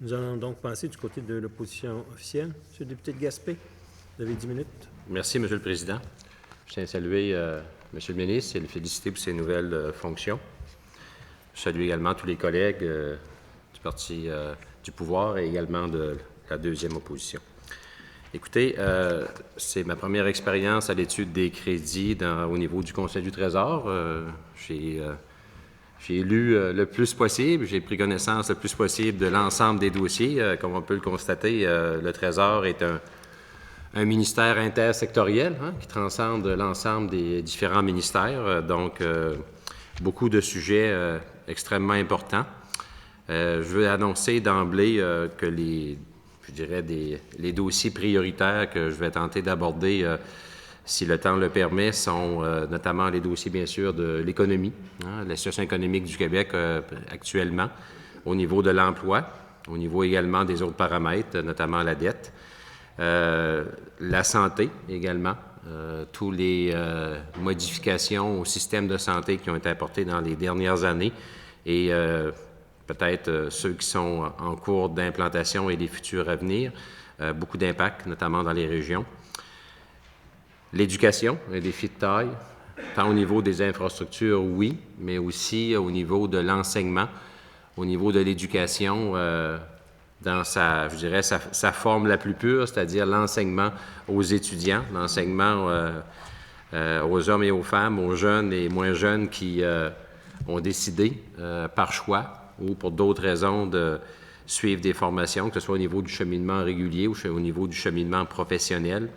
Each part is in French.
Nous allons donc passer du côté de l'opposition officielle. Monsieur le député de Gaspé, vous avez 10 minutes. Merci, Monsieur le Président. Je tiens à saluer Monsieur le ministre et le féliciter pour ses nouvelles fonctions. Je salue également tous les collègues du Parti du pouvoir et également de la deuxième opposition. Écoutez, c'est ma première expérience à l'étude des crédits au niveau du Conseil du Trésor. J'ai lu le plus possible, j'ai pris connaissance le plus possible de l'ensemble des dossiers. Comme on peut le constater, le Trésor est un ministère intersectoriel qui transcende l'ensemble des différents ministères. Donc, beaucoup de sujets extrêmement importants. Je veux annoncer d'emblée que les dossiers prioritaires que je vais tenter d'aborder, si le temps le permet, sont notamment les dossiers, bien sûr, de l'économie, la situation économique du Québec actuellement, au niveau de l'emploi, au niveau également des autres paramètres, notamment la dette, la santé également, toutes les modifications au système de santé qui ont été apportées dans les dernières années et peut-être ceux qui sont en cours d'implantation et les futurs à venir, beaucoup d'impact, notamment dans les régions. L'éducation, un défi de taille, tant au niveau des infrastructures, oui, mais aussi au niveau de l'enseignement, au niveau de l'éducation, dans sa forme la plus pure, c'est-à-dire l'enseignement aux étudiants, l'enseignement aux hommes et aux femmes, aux jeunes et moins jeunes qui ont décidé par choix ou pour d'autres raisons de suivre des formations, que ce soit au niveau du cheminement régulier ou au niveau du cheminement professionnel.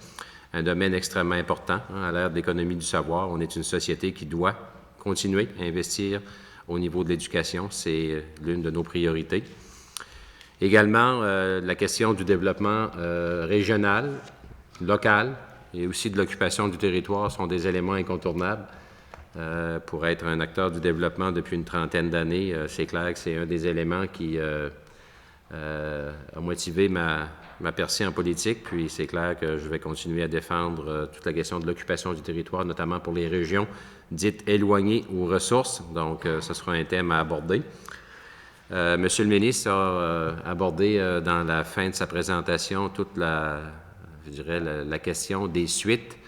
Un domaine extrêmement important à l'ère de l'économie du savoir. On est une société qui doit continuer à investir au niveau de l'éducation. C'est l'une de nos priorités. Également, la question du développement régional, local et aussi de l'occupation du territoire sont des éléments incontournables. Pour être un acteur du développement depuis une trentaine d'années, c'est clair que c'est un des éléments qui a motivé ma percée en politique, puis c'est clair que je vais continuer à défendre toute la question de l'occupation du territoire, notamment pour les régions dites éloignées aux ressources. Donc, ce sera un thème à aborder. Monsieur le ministre a abordé dans la fin de sa présentation toute la question des suites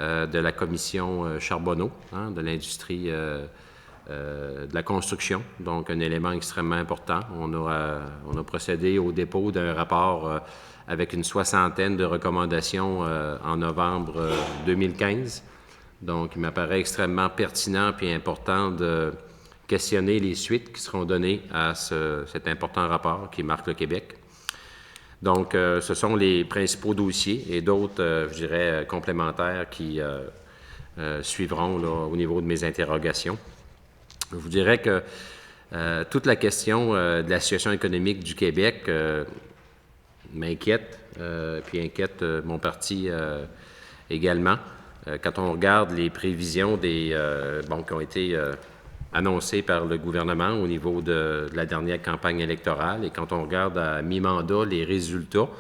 de la commission Charbonneau, de l'industrie de la construction, donc un élément extrêmement important. On a procédé au dépôt d'un rapport avec une soixantaine de recommandations en novembre 2015. Donc, il m'apparaît extrêmement pertinent et important de questionner les suites qui seront données à cet important rapport qui marque le Québec. Donc, ce sont les principaux dossiers et d'autres, complémentaires qui suivront là, au niveau de mes interrogations. Je vous dirais que toute la question de la situation économique du Québec m'inquiète, puis inquiète mon parti également. Quand on regarde les prévisions qui ont été annoncées par le gouvernement au niveau de la dernière campagne électorale, et quand on regarde à mi-mandat les résultats,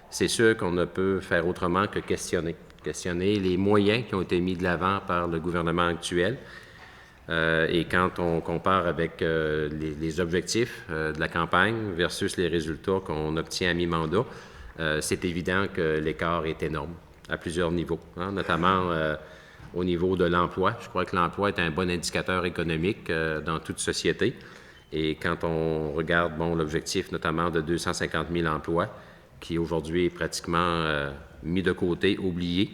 c'est sûr qu'on ne peut faire autrement que questionner les moyens qui ont été mis de l'avant par le gouvernement actuel. Et quand on compare avec les objectifs de la campagne versus les résultats qu'on obtient à mi-mandat, c'est évident que l'écart est énorme à plusieurs niveaux, notamment au niveau de l'emploi. Je crois que l'emploi est un bon indicateur économique dans toute société. Et quand on regarde l'objectif notamment de 250 000 emplois, qui aujourd'hui est pratiquement mis de côté, oublié,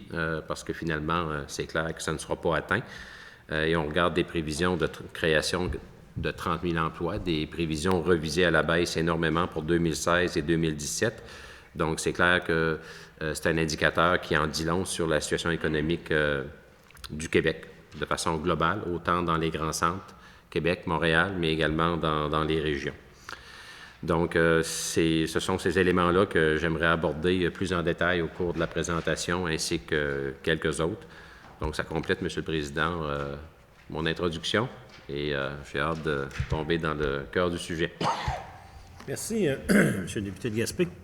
parce que finalement, c'est clair que ça ne sera pas atteint. Et on regarde des prévisions de création de 30 000 emplois, des prévisions revisées à la baisse énormément pour 2016 et 2017. Donc, c'est clair que c'est un indicateur qui en dit long sur la situation économique du Québec, de façon globale, autant dans les grands centres, Québec, Montréal, mais également dans les régions. Donc, ce sont ces éléments-là que j'aimerais aborder plus en détail au cours de la présentation, ainsi que quelques autres. Donc, ça complète, Monsieur le Président, mon introduction et j'ai hâte de tomber dans le cœur du sujet. Merci, Monsieur le député de Gaspé.